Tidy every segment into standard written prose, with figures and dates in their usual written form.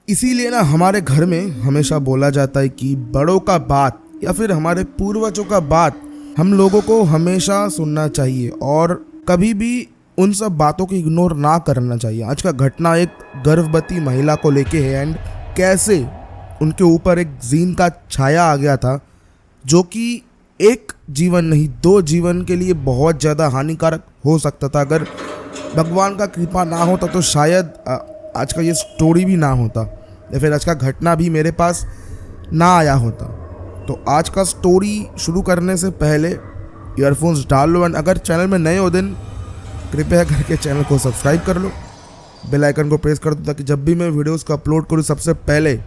इसीलिए ना हमारे घर में हमेशा बोला जाता है कि बड़ों का बात या फिर हमारे पूर्वजों का बात हम लोगों को हमेशा सुनना चाहिए और कभी भी उन सब बातों को इग्नोर ना करना चाहिए। आज का घटना एक गर्भवती महिला को लेके है एंड कैसे उनके ऊपर एक जीन का छाया आ गया था जो कि एक जीवन नहीं 2 जीवन के लिए बहुत ज़्यादा हानिकारक हो सकता था। अगर भगवान का कृपा ना होता तो शायद आज का ये स्टोरी भी ना होता या फिर आज का घटना भी मेरे पास ना आया होता। तो आज का स्टोरी शुरू करने से पहले ईयरफोन्स डाल लो एंड अगर चैनल में नए हो दिन कृपया करके चैनल को सब्सक्राइब कर लो, बेल आइकन को प्रेस कर दो ताकि जब भी मैं वीडियोस को अपलोड करूँ सबसे पहले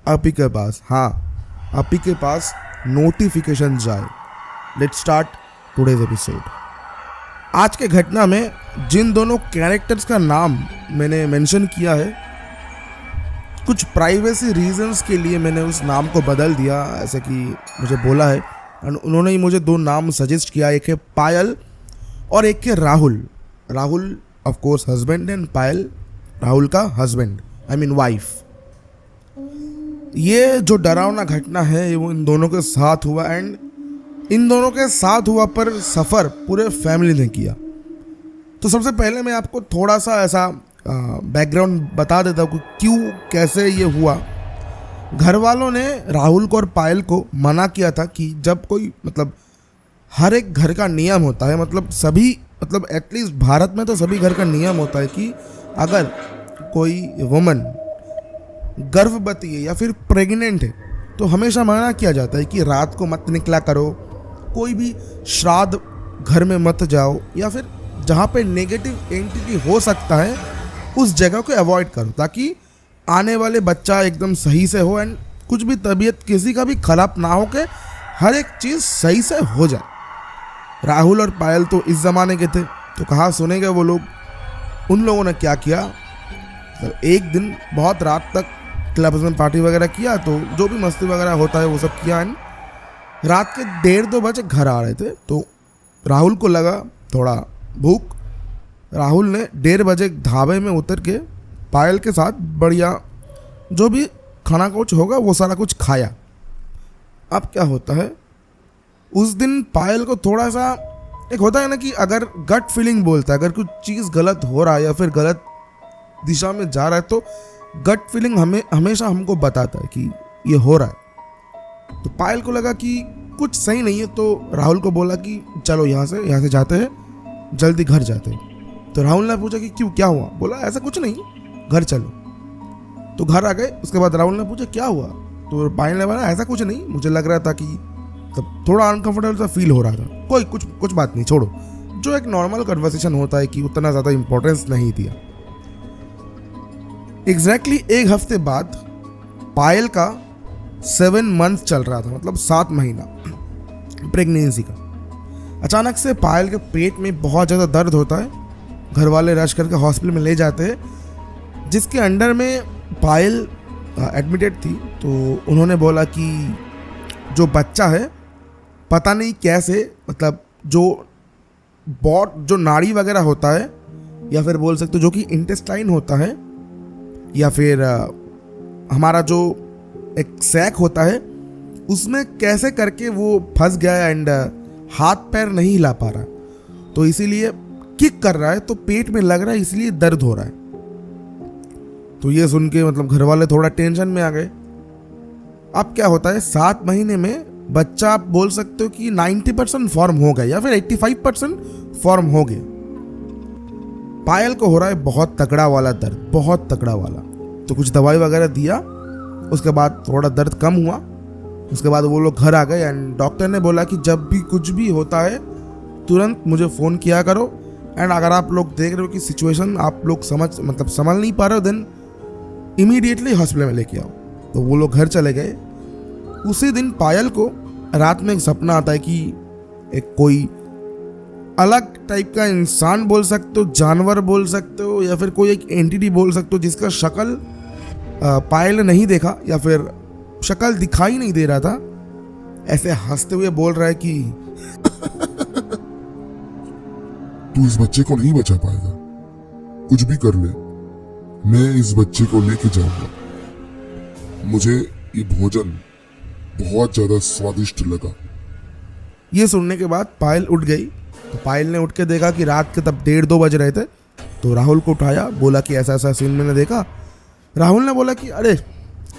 आप ही के पास आप ही के पास नोटिफिकेशन जाए। Let's start today's episode. आज के घटना में जिन दोनों कैरेक्टर्स का नाम मैंने मेंशन किया है, कुछ प्राइवेसी रीजंस के लिए मैंने उस नाम को बदल दिया, ऐसे कि मुझे बोला है और उन्होंने ही मुझे 2 नाम सजेस्ट किया। एक है पायल और एक है Rahul. Rahul of course husband and Payal Rahul का हस्बैंड, आई मीन वाइफ। ये जो डरावना घटना है वो इन दोनों के साथ हुआ एंड इन दोनों के साथ हुआ पर सफ़र पूरे फैमिली ने किया। तो सबसे पहले मैं आपको थोड़ा सा ऐसा बैकग्राउंड बता देता हूँ कि क्यों कैसे ये हुआ। घर वालों ने राहुल को और पायल को मना किया था कि जब कोई हर एक घर का नियम होता है, सभी एटलीस्ट भारत में तो सभी घर का नियम होता है कि अगर कोई वुमन गर्भवती है या फिर प्रेग्नेंट है तो हमेशा मना किया जाता है कि रात को मत निकला करो, कोई भी श्राद्ध घर में मत जाओ या फिर जहाँ पे नेगेटिव एंटिटी हो सकता है उस जगह को अवॉइड करो ताकि आने वाले बच्चा एकदम सही से हो एंड कुछ भी तबीयत किसी का भी खराब ना हो के हर एक चीज़ सही से हो जाए। राहुल और पायल तो इस ज़माने के थे तो कहाँ सुनेंगे वो लोग। उन लोगों ने क्या किया, एक दिन बहुत रात तक क्लब्स में पार्टी वगैरह किया, तो जो भी मस्ती वगैरह होता है वो सब किया एंड रात के 1:30-2 बजे घर आ रहे थे। तो राहुल को लगा थोड़ा भूख, राहुल ने 1:30 बजे ढाबे में उतर के पायल के साथ बढ़िया जो भी खाना कुछ होगा वो सारा कुछ खाया। अब क्या होता है, उस दिन पायल को थोड़ा सा एक होता है ना कि अगर गट फीलिंग बोलता है अगर कुछ चीज़ गलत हो रहा है या फिर गलत दिशा में जा रहा है तो गट फीलिंग हमेशा हमको बताता है कि ये हो रहा है। तो पायल को लगा कि कुछ सही नहीं है तो राहुल को बोला कि चलो यहाँ से जाते हैं, जल्दी घर जाते हैं। तो राहुल ने पूछा कि क्यों, क्या हुआ? बोला ऐसा कुछ नहीं, घर चलो। तो घर आ गए। उसके बाद राहुल ने पूछा क्या हुआ? तो पायल ने बोला ऐसा कुछ नहीं, मुझे लग रहा था कि तब थोड़ा अनकंफर्टेबल सा फील हो रहा था, कोई कुछ बात नहीं, छोड़ो। जो एक नॉर्मल कन्वर्सेशन होता है कि उतना ज़्यादा इंपॉर्टेंस नहीं दिया। एग्जैक्टली 1 हफ्ते बाद पायल का 7 मंथ चल रहा था, 7 महीना प्रेगनेंसी का। अचानक से पायल के पेट में बहुत ज़्यादा दर्द होता है। घर वाले रश करके हॉस्पिटल में ले जाते हैं, जिसके अंडर में पायल एडमिटेड थी। तो उन्होंने बोला कि जो बच्चा है पता नहीं कैसे जो नाड़ी वगैरह होता है या फिर बोल सकते हो जो कि इंटेस्टाइन होता है या फिर हमारा जो एक सैक होता है उसमें कैसे करके वो फंस गया एंड हाथ पैर नहीं हिला पा रहा, तो इसीलिए किक कर रहा है, तो पेट में लग रहा है, इसलिए दर्द हो रहा है। तो ये सुन के घर वाले थोड़ा टेंशन में आ गए। अब क्या होता है, 7 महीने में बच्चा आप बोल सकते हो कि 90% फॉर्म हो गया या फिर 85% फॉर्म हो गया। पायल को हो रहा है बहुत तगड़ा वाला दर्द, बहुत तगड़ा वाला। तो कुछ दवाई वगैरह दिया, उसके बाद थोड़ा दर्द कम हुआ। उसके बाद वो लोग घर आ गए एंड डॉक्टर ने बोला कि जब भी कुछ भी होता है तुरंत मुझे फ़ोन किया करो एंड अगर आप लोग देख रहे हो कि सिचुएशन आप लोग समझ नहीं पा रहे हो देन इमीडिएटली हॉस्पिटल में लेके आओ। तो वो लोग घर चले गए। उसी दिन पायल को रात में एक सपना आता है कि एक कोई अलग टाइप का इंसान बोल सकते हो, जानवर बोल सकते हो या फिर कोई एक एंटिटी बोल सकते हो जिसका शक्ल पायल ने नहीं देखा या फिर शक्ल दिखाई नहीं दे रहा था, ऐसे हंसते हुए बोल रहा है कि तू इस बच्चे को नहीं बचा पाएगा, कुछ भी कर ले, मैं इस बच्चे को लेके जाऊंगा। मुझे ये भोजन बहुत ज्यादा स्वादिष्ट लगा। ये सुनने के बाद पायल उठ गई। तो पायल ने उठ के देखा कि रात के तब 1:30-2 बज रहे थे। तो राहुल को उठाया, बोला कि ऐसा ऐसा सीन मैंने देखा। राहुल ने बोला कि अरे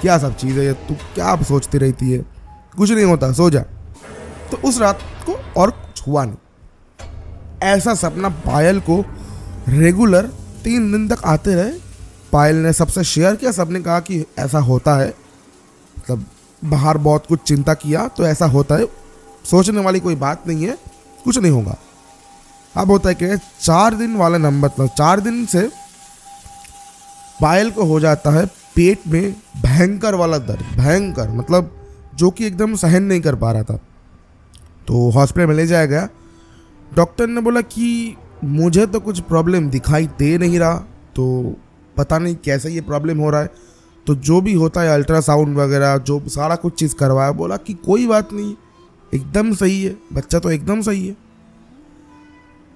क्या सब चीज़ है ये, तू क्या सोचती रहती है, कुछ नहीं होता, सो जा। तो उस रात को और कुछ हुआ नहीं। ऐसा सपना पायल को रेगुलर 3 दिन तक आते रहे। पायल ने सबसे शेयर किया, सबने कहा कि ऐसा होता है, मतलब बाहर बहुत कुछ चिंता किया तो ऐसा होता है, सोचने वाली कोई बात नहीं है, कुछ नहीं होगा। अब होता है कि 4 दिन वाला नंबर, मतलब 4 दिन से पायल को हो जाता है पेट में भयंकर वाला दर्द, भयंकर मतलब जो कि एकदम सहन नहीं कर पा रहा था। तो हॉस्पिटल में ले जाया गया। डॉक्टर ने बोला कि मुझे तो कुछ प्रॉब्लम दिखाई दे नहीं रहा, तो पता नहीं कैसे ये प्रॉब्लम हो रहा है। तो जो भी होता है अल्ट्रासाउंड वगैरह जो सारा कुछ चीज़ करवाया, बोला कि कोई बात नहीं, एकदम सही है, बच्चा तो एकदम सही है।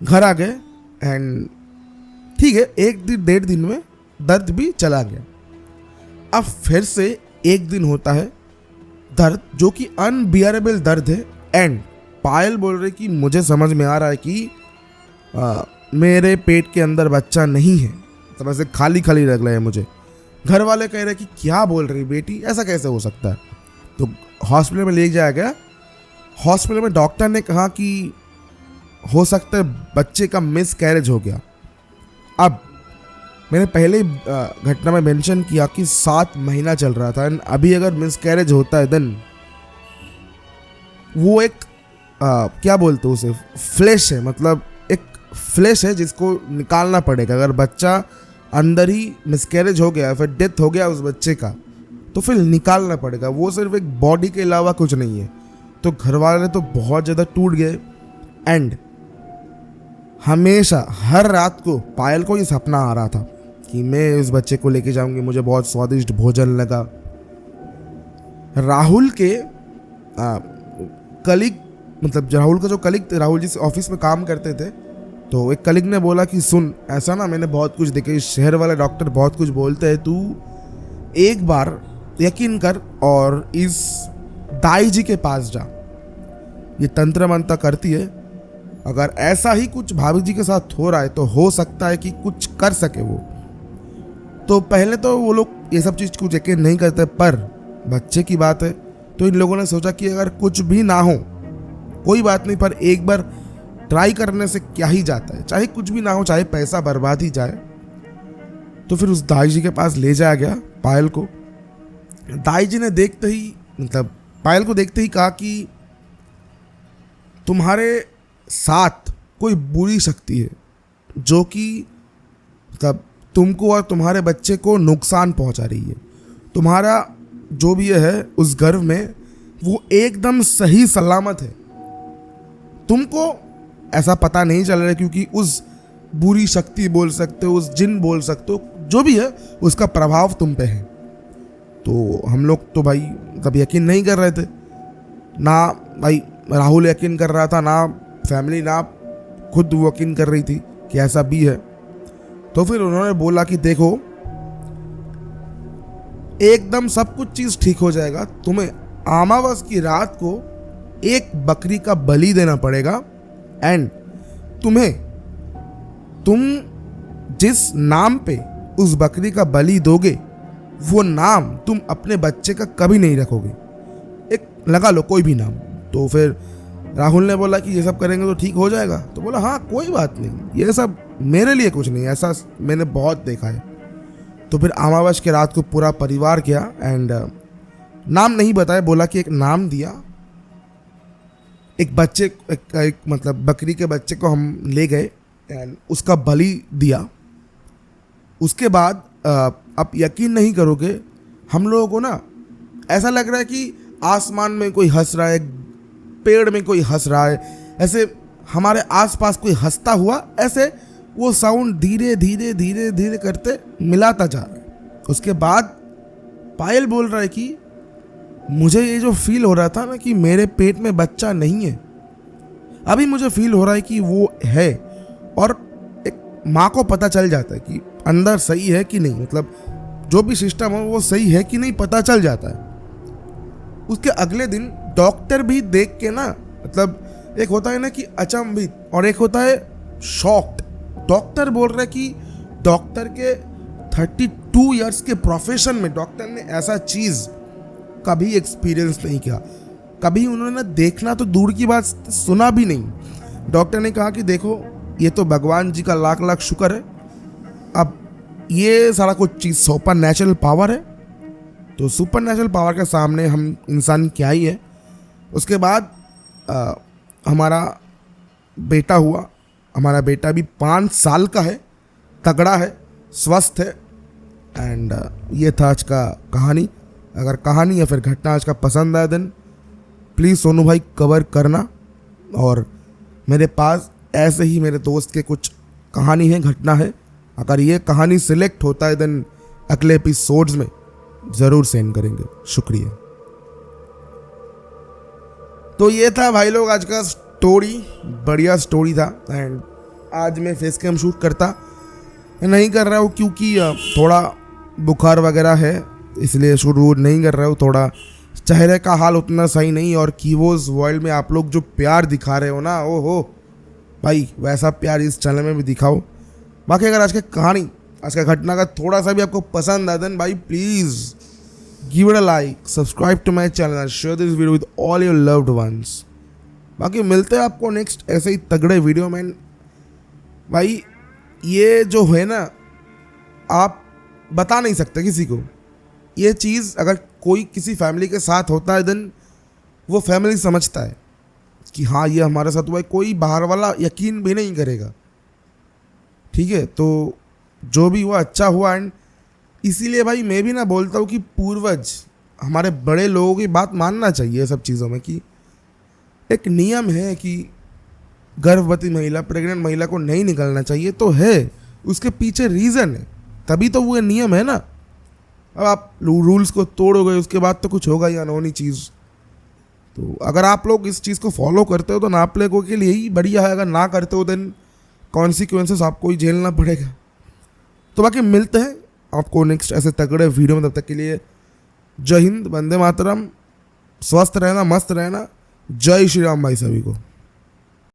घर आ गए एंड ठीक है, 1-1.5 दिन में दर्द भी चला गया। अब फिर से एक दिन होता है दर्द जो कि अनबियरेबल दर्द है। एंड पायल बोल रही कि मुझे समझ में आ रहा है कि मेरे पेट के अंदर बच्चा नहीं है, तो ऐसे खाली खाली लग रहा है मुझे। घर वाले कह रहे कि क्या बोल रही बेटी, ऐसा कैसे हो सकता है। तो हॉस्पिटल में ले जाया गया। हॉस्पिटल में डॉक्टर ने कहा कि हो सकता है बच्चे का मिस कैरेज हो गया। अब मैंने पहले घटना में मेंशन किया कि 7 महीना चल रहा था, एंड अभी अगर मिस कैरेज होता है देन वो एक क्या बोलते हैं उसे, फ्लैश है, मतलब एक फ्लैश है जिसको निकालना पड़ेगा। अगर बच्चा अंदर ही मिसकैरेज हो गया, फिर डेथ हो गया उस बच्चे का, तो फिर निकालना पड़ेगा। वो सिर्फ एक बॉडी के अलावा कुछ नहीं है। तो घर वाले तो बहुत ज़्यादा टूट गए। एंड हमेशा हर रात को पायल को ये सपना आ रहा था कि मैं इस बच्चे को लेके जाऊंगी, मुझे बहुत स्वादिष्ट भोजन लगा। राहुल के कलीग, मतलब राहुल का जो कलीग थे, राहुल जिस ऑफिस में काम करते थे, तो एक कलीग ने बोला कि सुन, ऐसा ना मैंने बहुत कुछ देखा, इस शहर वाले डॉक्टर बहुत कुछ बोलते हैं, तू एक बार यकीन कर और इस दाई जी के पास जा, ये तंत्र मंत्र करती है। अगर ऐसा ही कुछ भाभी जी के साथ हो रहा है तो हो सकता है कि कुछ कर सके वो। तो पहले तो वो लोग ये सब चीज़ कुछ यकीन नहीं करते, पर बच्चे की बात है तो इन लोगों ने सोचा कि अगर कुछ भी ना हो कोई बात नहीं, पर एक बार ट्राई करने से क्या ही जाता है, चाहे कुछ भी ना हो, चाहे पैसा बर्बाद ही जाए। तो फिर उस दाई जी के पास ले जाया गया पायल को। दाई जी ने देखते ही, मतलब पायल को देखते ही कहा कि तुम्हारे साथ कोई बुरी शक्ति है जो कि मतलब तुमको और तुम्हारे बच्चे को नुकसान पहुंचा रही है। तुम्हारा जो भी है उस गर्भ में वो एकदम सही सलामत है। तुमको ऐसा पता नहीं चल रहा है क्योंकि उस बुरी शक्ति बोल सकते हो, उस जिन बोल सकते हो, जो भी है उसका प्रभाव तुम पे है। तो हम लोग तो भाई तब यकीन नहीं कर रहे थे, ना भाई राहुल यकीन कर रहा था, ना फैमिली, ना खुद यकीन कर रही थी कि ऐसा भी है। तो फिर उन्होंने बोला कि देखो एकदम सब कुछ चीज़ ठीक हो जाएगा, तुम्हें अमावस की रात को एक बकरी का बलि देना पड़ेगा। एंड तुम जिस नाम पे उस बकरी का बलि दोगे वो नाम तुम अपने बच्चे का कभी नहीं रखोगे, एक लगा लो कोई भी नाम। तो फिर राहुल ने बोला कि ये सब करेंगे तो ठीक हो जाएगा। तो बोला हाँ कोई बात नहीं, ये सब मेरे लिए कुछ नहीं, ऐसा मैंने बहुत देखा है। तो फिर अमावस के रात को पूरा परिवार गया एंड नाम नहीं बताया, बोला कि एक नाम दिया, एक बच्चे एक मतलब बकरी के बच्चे को हम ले गए एंड उसका बलि दिया। उसके बाद आप यकीन नहीं करोगे, हम लोगों को ना ऐसा लग रहा है कि आसमान में कोई हंस रहा है, पेड़ में कोई हंस रहा है, ऐसे हमारे आसपास कोई हंसता हुआ, ऐसे वो साउंड धीरे धीरे धीरे धीरे करते मिलाता जा रहा है। उसके बाद पायल बोल रहा है कि मुझे ये जो फील हो रहा था ना कि मेरे पेट में बच्चा नहीं है, अभी मुझे फील हो रहा है कि वो है। और एक माँ को पता चल जाता है कि अंदर सही है कि नहीं, मतलब जो भी सिस्टम हो वो सही है कि नहीं पता चल जाता है। उसके अगले दिन डॉक्टर भी देख के ना, मतलब एक होता है ना कि अचंभित और एक होता है शॉक्ड। डॉक्टर बोल रहा है कि डॉक्टर के 32 इयर्स के प्रोफेशन में डॉक्टर ने ऐसा चीज़ कभी एक्सपीरियंस नहीं किया, कभी उन्होंने देखना तो दूर की बात सुना भी नहीं। डॉक्टर ने कहा कि देखो ये तो भगवान जी का लाख लाख शुक्र है, अब ये सारा कुछ चीज़ सुपर नेचुरल पावर है, तो सुपर नेचुरल पावर के सामने हम इंसान क्या ही है। उसके बाद हमारा बेटा हुआ। हमारा बेटा भी 5 साल का है, तगड़ा है, स्वस्थ है। एंड ये था आज का कहानी। अगर कहानी या फिर घटना आज का पसंद आया देन प्लीज़ सोनू भाई कवर करना। और मेरे पास ऐसे ही मेरे दोस्त के कुछ कहानी है, घटना है, अगर ये कहानी सिलेक्ट होता है देन अगले एपिसोड्स में ज़रूर सेंड करेंगे। शुक्रिया। तो ये था भाई लोग आज का स्टोरी, बढ़िया स्टोरी था। एंड आज मैं फेस कैम शूट करता नहीं कर रहा हूँ क्योंकि थोड़ा बुखार वगैरह है, इसलिए शूट वूट नहीं कर रहा हूँ। थोड़ा चेहरे का हाल उतना सही नहीं, और कीवोज वर्ल्ड में आप लोग जो प्यार दिखा रहे हो ना, ओ हो भाई वैसा प्यार इस चैनल में भी दिखाओ। बाकी अगर आज की कहानी, आज का घटना का थोड़ा सा भी आपको पसंद आया देन भाई please give it a like, subscribe to my channel, share this video with all your loved ones. बाकी मिलते हैं आपको नेक्स्ट ऐसे ही तगड़े वीडियो में। भाई ये जो है ना, आप बता नहीं सकते किसी को। ये चीज़ अगर कोई किसी फैमिली के साथ होता है देन वो फैमिली समझता है कि हाँ ये हमारे साथ हुआ है, कोई बाहर वाला यकीन भी नहीं करेगा। ठीक है, तो जो भी हुआ अच्छा हुआ। एंड इसीलिए भाई मैं भी ना बोलता हूँ कि पूर्वज हमारे बड़े लोगों की बात मानना चाहिए सब चीज़ों में, कि एक नियम है कि गर्भवती महिला, प्रेग्नेंट महिला को नहीं निकलना चाहिए, तो है उसके पीछे रीज़न है, तभी तो वो नियम है ना। अब आप रूल्स को तोड़ोगे उसके बाद तो कुछ होगा ही अनहोनी चीज़। तो अगर आप लोग इस चीज़ को फॉलो करते हो तो आप लोगों के लिए ही बढ़िया है, अगर ना करते हो देन कॉन्सिक्वेंसेस आपको ही झेलना पड़ेगा। तो बाकी मिलते हैं आपको नेक्स्ट ऐसे तगड़े वीडियो में। तब तक के लिए जय हिंद, वंदे मातरम, स्वस्थ रहना, मस्त रहना, जय श्री राम भाई सभी को।